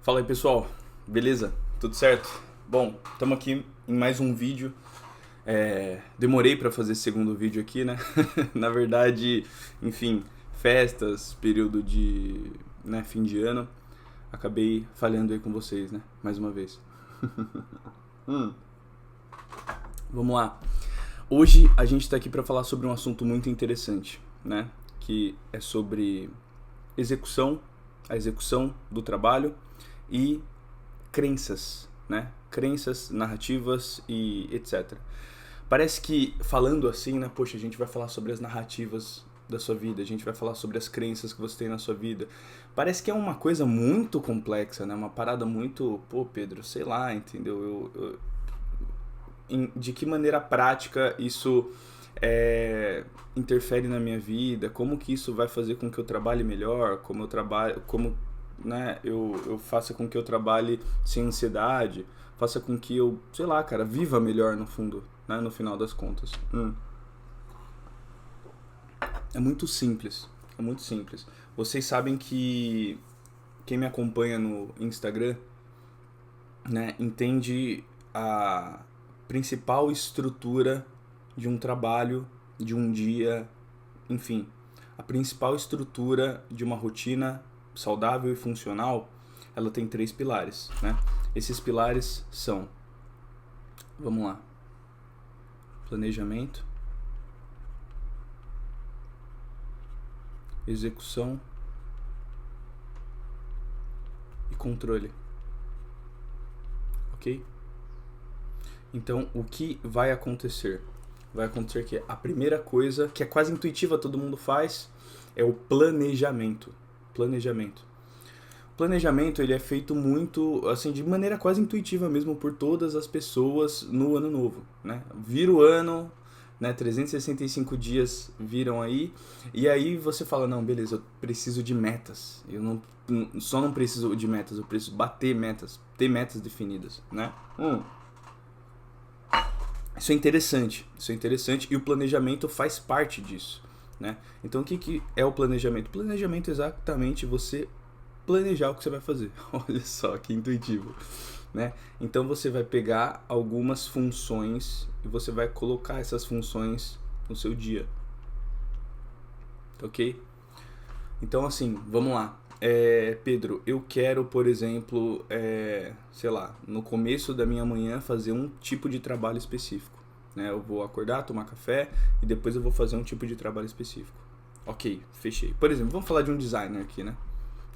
Fala aí, pessoal, beleza? Tudo certo? Bom, estamos aqui em mais um vídeo. Demorei para fazer esse segundo vídeo aqui, né? Na verdade, enfim, festas, período de, né, fim de ano, acabei falhando aí com vocês, né? Mais uma vez. Vamos lá. Hoje a gente está aqui para falar sobre um assunto muito interessante, né? Que é sobre a execução do trabalho e crenças, né? Crenças, narrativas e etc. Parece que falando assim, né? Poxa, a gente vai falar sobre as narrativas da sua vida, a gente vai falar sobre as crenças que você tem na sua vida. Parece que é uma coisa muito complexa, né? Uma parada muito, pô, Pedro, sei lá, entendeu? De que maneira prática isso interfere na minha vida, como que isso vai fazer com que eu trabalhe melhor, como né, eu faça com que eu trabalhe sem ansiedade, faça com que eu, sei lá, cara, viva melhor no fundo, né, no final das contas. É muito simples, é muito simples. Vocês sabem que quem me acompanha no Instagram, né, entende a principal estrutura de um trabalho, de um dia, enfim, a principal estrutura de uma rotina saudável e funcional, ela tem 3 pilares, né? Esses pilares são, vamos lá, planejamento, execução e controle, ok? Então, o que vai acontecer? Vai acontecer que a primeira coisa, que é quase intuitiva, todo mundo faz, é o planejamento. Planejamento. O planejamento, ele é feito muito, assim, de maneira quase intuitiva mesmo por todas as pessoas no ano novo, né? Vira o ano, né? 365 dias viram aí, e aí você fala, não, beleza, eu preciso de metas. Eu não preciso de metas, eu preciso bater metas, ter metas definidas, né? Isso é interessante e o planejamento faz parte disso, né? Então o que é o planejamento? O planejamento é exatamente você planejar o que você vai fazer. Olha só que intuitivo, né? Então você vai pegar algumas funções e você vai colocar essas funções no seu dia, ok? Então assim, vamos lá. Pedro, eu quero, por exemplo, sei lá, no começo da minha manhã fazer um tipo de trabalho específico, né? Eu vou acordar, tomar café e depois eu vou fazer um tipo de trabalho específico. Ok, fechei. Por exemplo, vamos falar de um designer aqui, né?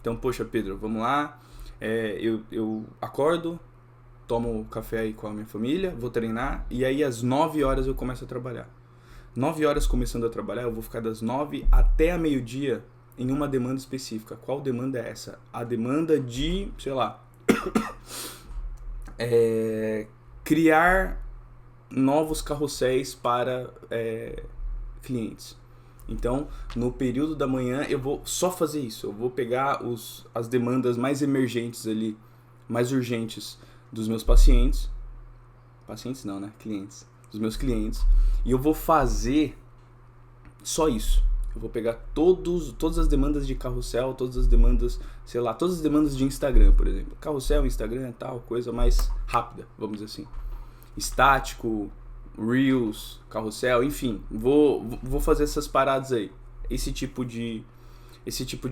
Então, poxa, Pedro, vamos lá. Eu acordo, tomo café aí com a minha família, vou treinar e aí às 9 horas eu começo a trabalhar. 9 horas começando a trabalhar, eu vou ficar das 9 até a meio-dia em uma demanda específica. Qual demanda é essa? A demanda de, sei lá, criar novos carrosséis para clientes. Então, no período da manhã, eu vou só fazer isso. Eu vou pegar as demandas mais emergentes ali, mais urgentes dos meus pacientes. Pacientes não, né? Clientes. Dos meus clientes. E eu vou fazer só isso. Eu vou pegar todas as demandas de carrossel, todas as demandas, sei lá, todas as demandas de Instagram, por exemplo. Carrossel, Instagram, tal, coisa mais rápida, vamos dizer assim. Estático, Reels, carrossel, enfim. Vou fazer essas paradas aí. Esse tipo de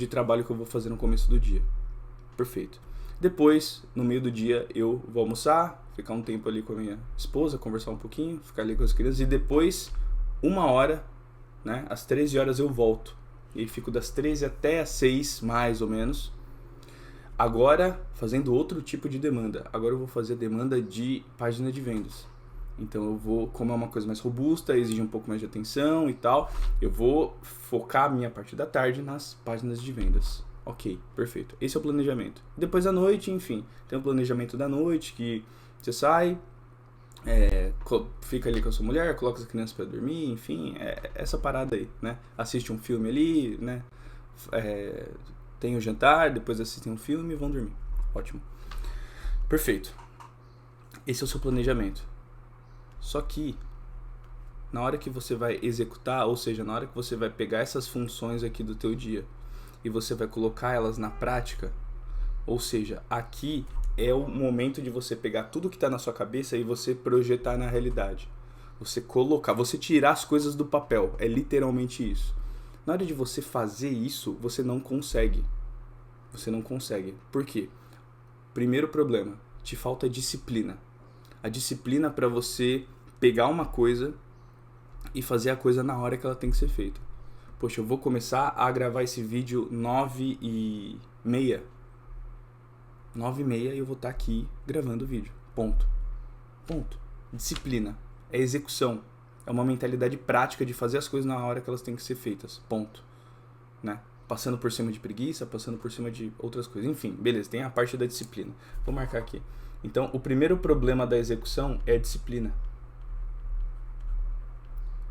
trabalho que eu vou fazer no começo do dia. Perfeito. Depois, no meio do dia, eu vou almoçar, ficar um tempo ali com a minha esposa, conversar um pouquinho, ficar ali com as crianças e depois, 1 hora, né, às 13 horas eu volto. E fico das 13 até as 6, mais ou menos. Agora, fazendo outro tipo de demanda. Agora eu vou fazer a demanda de página de vendas. Então eu vou, como é uma coisa mais robusta, exige um pouco mais de atenção e tal, eu vou focar a minha parte da tarde nas páginas de vendas. Ok, perfeito. Esse é o planejamento. Depois à noite, enfim, tem o planejamento da noite, que você sai, fica ali com a sua mulher, coloca as crianças para dormir, enfim, essa parada aí, né? Assiste um filme ali, né? Tem o jantar, depois assistem um filme e vão dormir. Ótimo. Perfeito. Esse é o seu planejamento. Só que na hora que você vai executar, ou seja, na hora que você vai pegar essas funções aqui do teu dia e você vai colocar elas na prática, Ou seja, aqui é o momento de você pegar tudo que está na sua cabeça e você projetar na realidade. Você colocar, você tirar as coisas do papel. É literalmente isso. Na hora de você fazer isso, você não consegue. Você não consegue. Por quê? Primeiro problema, te falta disciplina. A disciplina para você pegar uma coisa e fazer a coisa na hora que ela tem que ser feita. Poxa, eu vou começar a gravar esse vídeo 9h30. 9h30 e eu vou estar aqui gravando o vídeo. Ponto. Ponto. Disciplina. É execução. É uma mentalidade prática de fazer as coisas na hora que elas têm que ser feitas. Ponto. Né? Passando por cima de preguiça, passando por cima de outras coisas. Enfim, beleza, tem a parte da disciplina. Vou marcar aqui. Então, o primeiro problema da execução é a disciplina.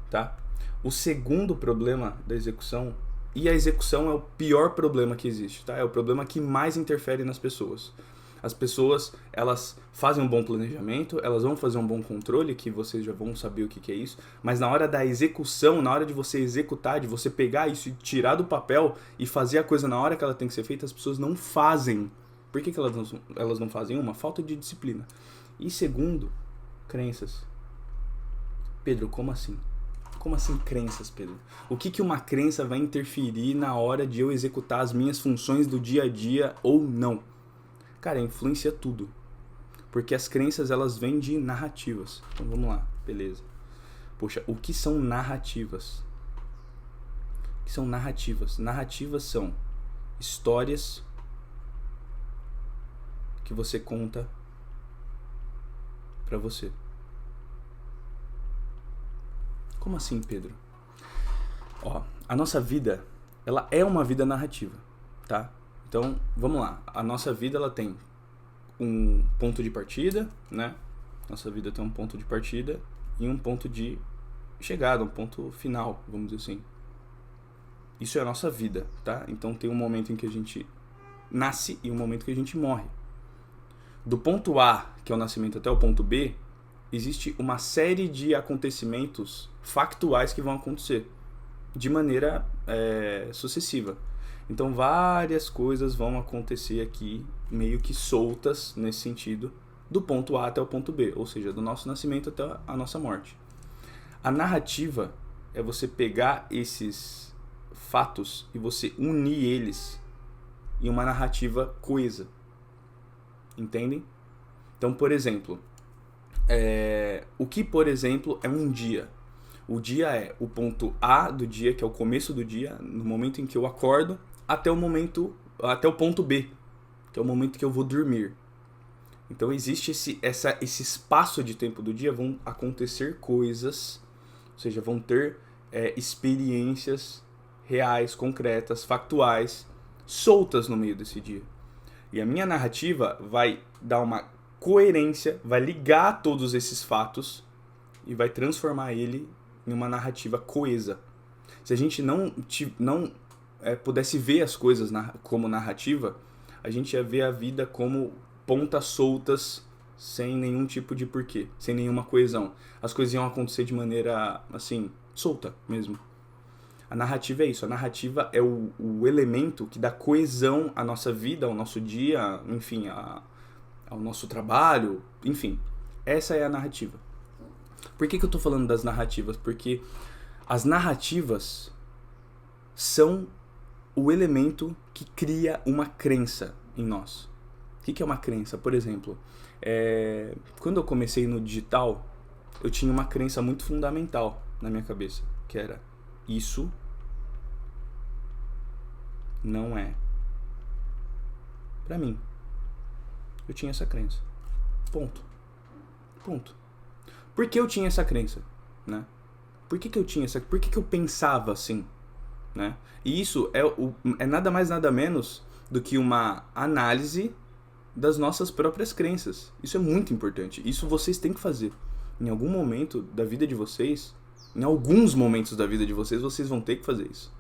Tá? O segundo problema da execução, e a execução é o pior problema que existe, tá? É o problema que mais interfere nas pessoas. As pessoas, elas fazem um bom planejamento, elas vão fazer um bom controle, que vocês já vão saber o que é isso, mas na hora da execução, na hora de você executar, de você pegar isso e tirar do papel e fazer a coisa na hora que ela tem que ser feita, as pessoas não fazem. Por que elas não fazem? Uma, falta de disciplina. E segundo, crenças. Pedro, como assim? Como assim crenças, Pedro? O que uma crença vai interferir na hora de eu executar as minhas funções do dia a dia ou não? Cara, influencia tudo. Porque as crenças, elas vêm de narrativas. Então vamos lá, beleza. Poxa, o que são narrativas? O que são narrativas? Narrativas são histórias que você conta pra você. Como assim, Pedro? Ó, a nossa vida, ela é uma vida narrativa, tá? Então, vamos lá. A nossa vida, ela tem um ponto de partida, né? Nossa vida tem um ponto de partida e um ponto de chegada, um ponto final, vamos dizer assim. Isso é a nossa vida, tá? Então, tem um momento em que a gente nasce e um momento que a gente morre. Do ponto A, que é o nascimento, até o ponto B, existe uma série de acontecimentos factuais que vão acontecer de maneira sucessiva. Então, várias coisas vão acontecer aqui, meio que soltas nesse sentido, do ponto A até o ponto B, ou seja, do nosso nascimento até a nossa morte. A narrativa é você pegar esses fatos e você unir eles em uma narrativa coesa. Entendem? Então, por exemplo, o que, por exemplo, é um dia? O dia é o ponto A do dia, que é o começo do dia, no momento em que eu acordo, até o ponto B, que é o momento que eu vou dormir. Então existe esse espaço de tempo do dia, vão acontecer coisas, ou seja, vão ter experiências reais, concretas, factuais, soltas no meio desse dia. E a minha narrativa vai dar uma coerência, vai ligar todos esses fatos e vai transformar ele em uma narrativa coesa. Se a gente não pudesse ver as coisas como narrativa, a gente ia ver a vida como pontas soltas, sem nenhum tipo de porquê, sem nenhuma coesão. As coisas iam acontecer de maneira, assim, solta mesmo. A narrativa é isso, a narrativa é o elemento que dá coesão à nossa vida, ao nosso dia, enfim, ao nosso trabalho, enfim. Essa é a narrativa. Por que eu tô falando das narrativas? Porque as narrativas são o elemento que cria uma crença em nós. O que é uma crença? Por exemplo, quando eu comecei no digital, eu tinha uma crença muito fundamental na minha cabeça, que era: isso não é pra mim. Eu tinha essa crença. Ponto. Por que eu tinha essa crença, né? Por que eu pensava assim, né? E isso é nada mais nada menos do que uma análise das nossas próprias crenças. Isso é muito importante. Isso vocês têm que fazer. Em algum momento da vida de vocês, em alguns momentos da vida de vocês, vocês vão ter que fazer isso.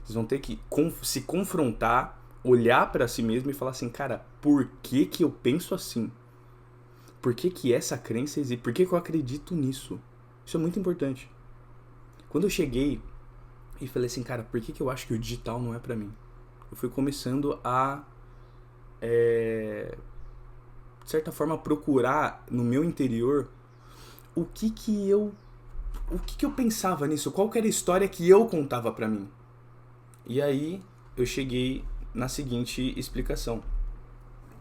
Vocês vão ter que se confrontar, olhar pra si mesmo e falar assim: cara, por que eu penso assim? Por que essa crença existe? Por que eu acredito nisso? Isso é muito importante. Quando eu cheguei e falei assim: cara, por que eu acho que o digital não é pra mim? Eu fui começando a de certa forma, procurar no meu interior o que eu pensava nisso, qual que era a história que eu contava pra mim. E aí eu cheguei na seguinte explicação,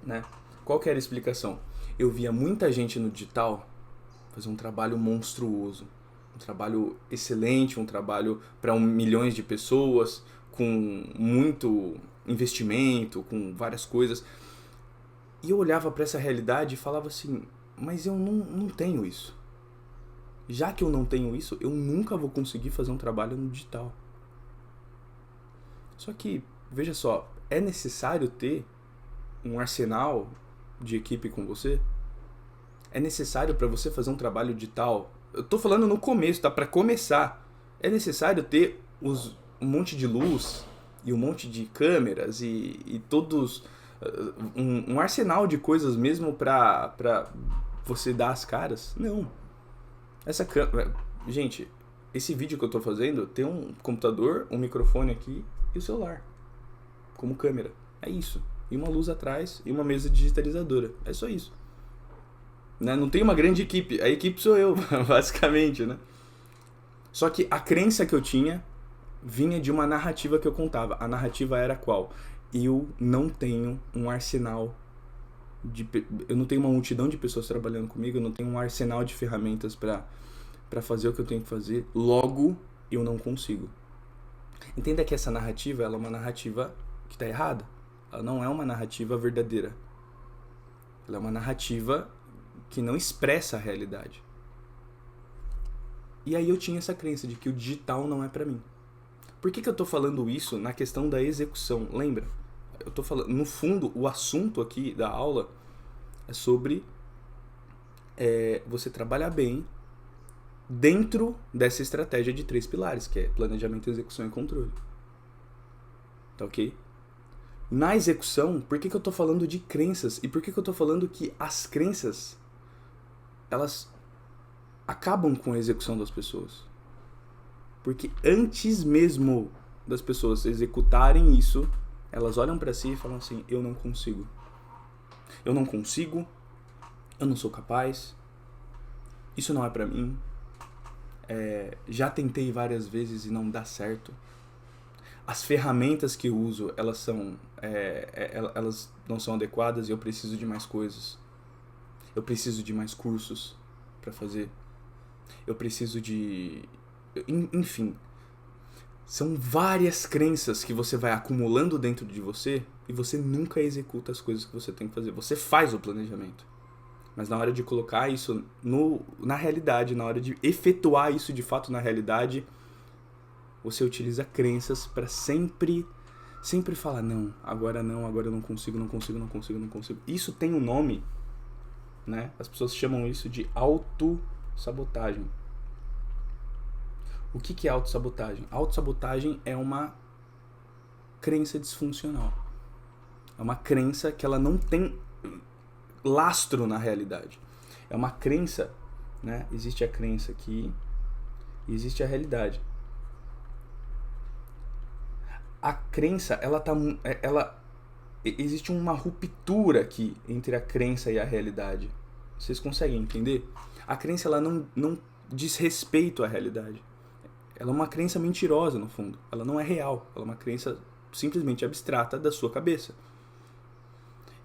né? Qual que era a explicação? Eu via muita gente no digital fazer um trabalho monstruoso, um trabalho excelente, um trabalho para milhões de pessoas, com muito investimento, com várias coisas. E eu olhava para essa realidade e falava assim, mas eu não tenho isso. Já que eu não tenho isso, eu nunca vou conseguir fazer um trabalho no digital. Só que, veja só, é necessário ter um arsenal de equipe com você? É necessário para você fazer um trabalho digital? Eu tô falando no começo, tá? Para começar. É necessário ter um monte de luz e um monte de câmeras e todos... um arsenal de coisas mesmo pra você dar as caras? Não. Essa câmera... Gente, esse vídeo que eu tô fazendo tem um computador, um microfone aqui e o celular como câmera. É isso. E uma luz atrás e uma mesa digitalizadora. É só isso. Né? Não tem uma grande equipe. A equipe sou eu, basicamente, né? Só que a crença que eu tinha vinha de uma narrativa que eu contava. A narrativa era qual? Eu não tenho um arsenal eu não tenho uma multidão de pessoas trabalhando comigo, eu não tenho um arsenal de ferramentas para fazer o que eu tenho que fazer, logo eu não consigo. Entenda que essa narrativa, ela é uma narrativa que está errada. Ela não é uma narrativa verdadeira. Ela é uma narrativa que não expressa a realidade. E aí eu tinha essa crença de que o digital não é para mim. Por que eu tô falando isso na questão da execução? Lembra? Eu tô falando, no fundo, o assunto aqui da aula é sobre você trabalhar bem dentro dessa estratégia de 3 pilares, que é planejamento, execução e controle. Tá ok? Na execução, por que eu tô falando de crenças? E por que eu tô falando que as crenças, elas acabam com a execução das pessoas? Porque antes mesmo das pessoas executarem isso, elas olham pra si e falam assim, eu não consigo. Eu não consigo, eu não sou capaz, isso não é pra mim, já tentei várias vezes e não dá certo. As ferramentas que eu uso, elas não são adequadas e eu preciso de mais coisas. Eu preciso de mais cursos pra fazer. Eu preciso de... Enfim, são várias crenças que você vai acumulando dentro de você e você nunca executa as coisas que você tem que fazer. Você faz o planejamento, mas na hora de colocar isso na realidade, na hora de efetuar isso de fato na realidade, você utiliza crenças para sempre falar não, agora eu não consigo. Isso tem um nome, né? As pessoas chamam isso de autossabotagem. O que é autossabotagem? Autossabotagem é uma crença disfuncional. É uma crença que ela não tem lastro na realidade. É uma crença, né? Existe a crença aqui e existe a realidade. A crença, existe uma ruptura aqui entre a crença e a realidade. Vocês conseguem entender? A crença, ela não diz respeito à realidade. Ela é uma crença mentirosa, no fundo. Ela não é real. Ela é uma crença simplesmente abstrata da sua cabeça.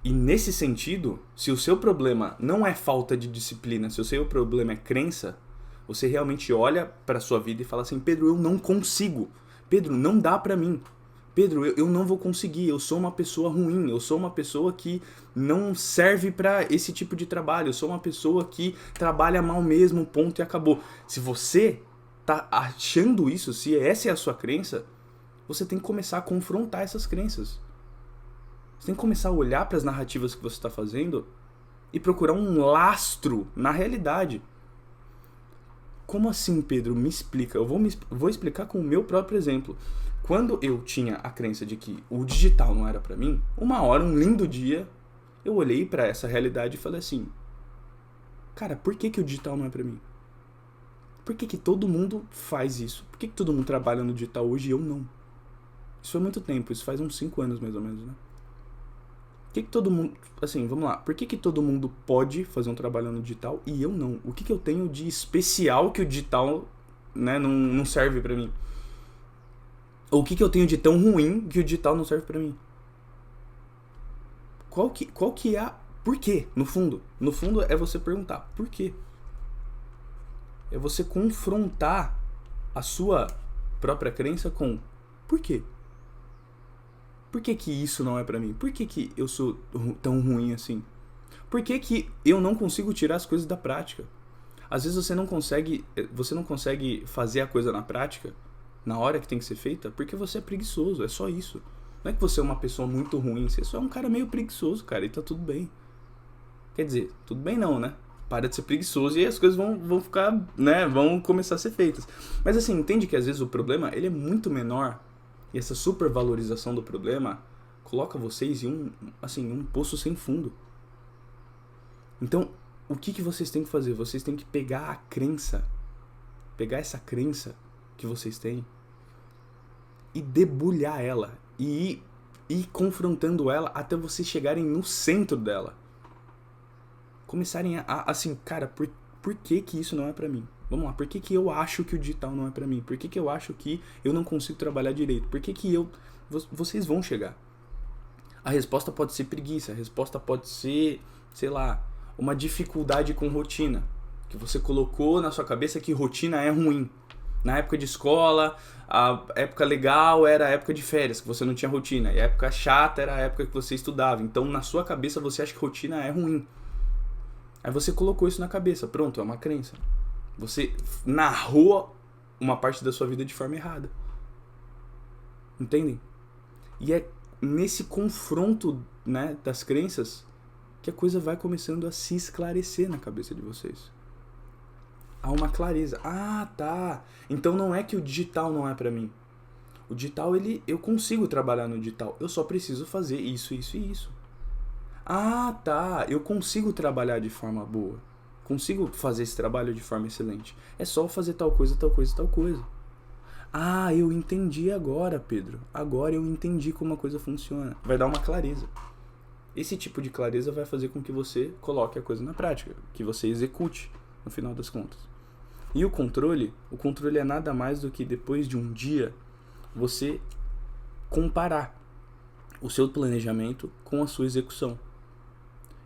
E nesse sentido, se o seu problema não é falta de disciplina, se o seu problema é crença, você realmente olha para a sua vida e fala assim, Pedro, eu não consigo. Pedro, não dá para mim. Pedro, eu não vou conseguir. Eu sou uma pessoa ruim. Eu sou uma pessoa que não serve para esse tipo de trabalho. Eu sou uma pessoa que trabalha mal mesmo, ponto e acabou. Se você tá achando isso, se essa é a sua crença, você tem que começar a confrontar essas crenças. Você tem que começar a olhar para as narrativas que você está fazendo e procurar um lastro na realidade. Como assim, Pedro? Me explica. Eu vou explicar com o meu próprio exemplo. Quando eu tinha a crença de que o digital não era para mim, uma hora, um lindo dia, eu olhei para essa realidade e falei assim, cara, por que o digital não é para mim? Por que todo mundo faz isso? Por que todo mundo trabalha no digital hoje e eu não? Isso foi muito tempo, isso faz uns 5 anos mais ou menos, né? que todo mundo... Assim, vamos lá. Por que todo mundo pode fazer um trabalho no digital e eu não? O que eu tenho de especial que o digital, né, não serve pra mim? Ou o que eu tenho de tão ruim que o digital não serve pra mim? Qual que é a... Por quê? No fundo é você perguntar por quê. É você confrontar a sua própria crença com por quê? Por que isso não é pra mim? Por que eu sou tão ruim assim? Por que eu não consigo tirar as coisas da prática? Às vezes você não consegue fazer a coisa na prática, na hora que tem que ser feita, porque você é preguiçoso, é só isso. Não é que você é uma pessoa muito ruim, você só é um cara meio preguiçoso, cara, e tá tudo bem. Quer dizer, tudo bem não, né? Para de ser preguiçoso e as coisas vão ficar, né, vão começar a ser feitas. Mas assim, entende que às vezes o problema, ele é muito menor, e essa supervalorização do problema coloca vocês em um poço sem fundo. Então, o que vocês têm que fazer? Vocês têm que pegar a crença, pegar essa crença que vocês têm e debulhar ela, e ir confrontando ela até vocês chegarem no centro dela. Começarem assim, cara, por que isso não é pra mim? Vamos lá, por que eu acho que o digital não é pra mim? Por que eu acho que eu não consigo trabalhar direito? Por que vocês vão chegar? A resposta pode ser preguiça, a resposta pode ser, sei lá, uma dificuldade com rotina. Que você colocou na sua cabeça que rotina é ruim. Na época de escola, a época legal era a época de férias, que você não tinha rotina. E a época chata era a época que você estudava. Então, na sua cabeça, você acha que rotina é ruim. Aí você colocou isso na cabeça. Pronto, é uma crença. Você narrou uma parte da sua vida de forma errada. Entendem? E é nesse confronto, né, das crenças que a coisa vai começando a se esclarecer na cabeça de vocês. Há uma clareza. Ah, tá. Então não é que o digital não é pra mim. O digital, eu consigo trabalhar no digital. Eu só preciso fazer isso, isso e isso. Ah, tá. Eu consigo trabalhar de forma boa. Consigo fazer esse trabalho de forma excelente. É só fazer tal coisa, tal coisa, tal coisa. Ah, eu entendi agora, Pedro. Agora eu entendi como a coisa funciona. Vai dar uma clareza. Esse tipo de clareza vai fazer com que você coloque a coisa na prática, que você execute, no final das contas. E o controle é nada mais do que depois de um dia você comparar o seu planejamento com a sua execução.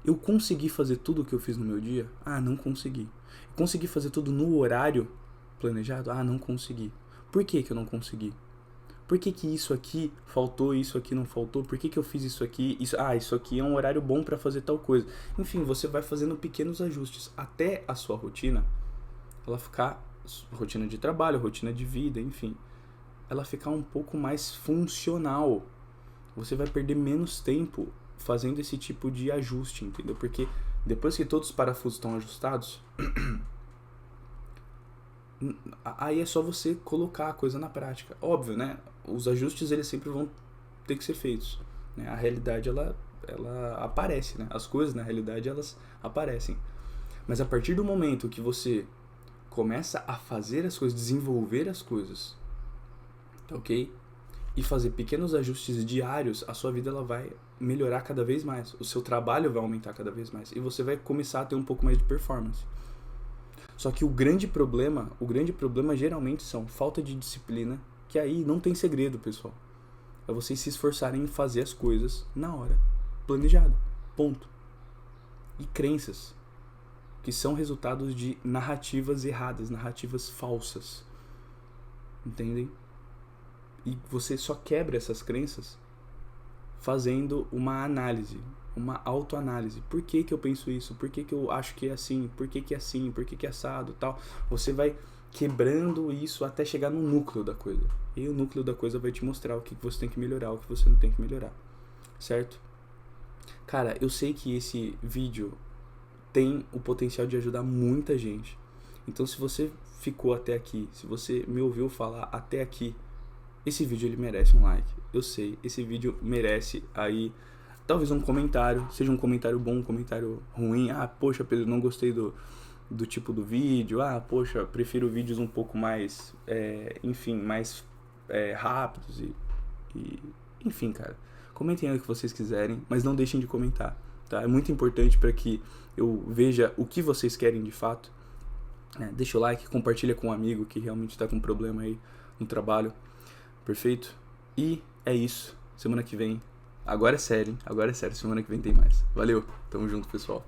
Eu consegui fazer tudo o que eu fiz no meu dia? Ah, não consegui. Eu consegui fazer tudo no horário planejado? Ah, não consegui. Por que eu não consegui? Por que isso aqui faltou, isso aqui não faltou? Por que eu fiz isso aqui? Isso aqui é um horário bom para fazer tal coisa. Enfim, você vai fazendo pequenos ajustes até a sua rotina, ela ficar, rotina de trabalho, rotina de vida, enfim, ela ficar um pouco mais funcional. Você vai perder menos tempo fazendo esse tipo de ajuste, entendeu? Porque depois que todos os parafusos estão ajustados, aí é só você colocar a coisa na prática. Óbvio, né? Os ajustes, eles sempre vão ter que ser feitos, né? A realidade, ela aparece, né? As coisas, na realidade, elas aparecem. Mas a partir do momento que você começa a fazer as coisas, desenvolver as coisas, ok? E fazer pequenos ajustes diários, a sua vida ela vai melhorar cada vez mais. O seu trabalho vai aumentar cada vez mais. E você vai começar a ter um pouco mais de performance. Só que o grande problema geralmente são falta de disciplina, que aí não tem segredo, pessoal. É vocês se esforçarem em fazer as coisas na hora, planejado, ponto. E crenças, que são resultados de narrativas erradas, narrativas falsas. Entendem? E você só quebra essas crenças fazendo uma análise, uma autoanálise. Por que eu penso isso? Por que eu acho que é assim? Por que é assim? Por que é assado? Tal. Você vai quebrando isso até chegar no núcleo da coisa. E o núcleo da coisa vai te mostrar o que você tem que melhorar, o que você não tem que melhorar. Certo? Cara, eu sei que esse vídeo tem o potencial de ajudar muita gente. Então, se você ficou até aqui, se você me ouviu falar até aqui, esse vídeo ele merece um like. Eu sei, esse vídeo merece aí talvez um comentário, seja um comentário bom, um comentário ruim. Ah, poxa, Pedro, não gostei do tipo do vídeo. Ah, poxa, prefiro vídeos um pouco mais, mais rápidos e enfim, cara. Comentem aí o que vocês quiserem, mas não deixem de comentar, tá? É muito importante para que eu veja o que vocês querem de fato. Deixa o like, compartilha com um amigo que realmente está com um problema aí no trabalho. Perfeito? E é isso. Semana que vem, agora é sério, semana que vem tem mais. Valeu, tamo junto, pessoal.